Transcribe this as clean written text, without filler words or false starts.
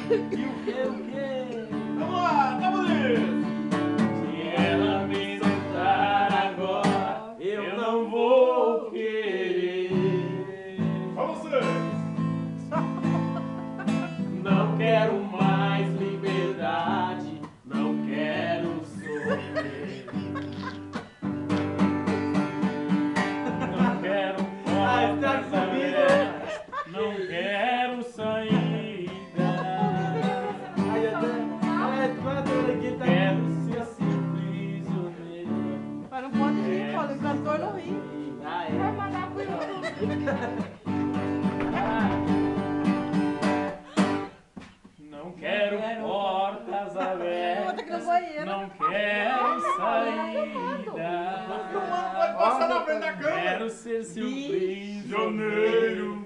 O quê? Vamos lá, vamos nisso! Se ela me soltar agora, eu não vou querer. Só vocês! Não quero mais liberdade, não quero sofrer. Não quero portas abertas, não quero saída. Quero ser assim prisioneiro. Mas não pode rir, Paulo, o cantor não ri. Vai mandar pro YouTube. Não quero portas abertas, não quero saída. Não pode passar na frente da câmera! Quero ser seu prisioneiro. Prisioneiro!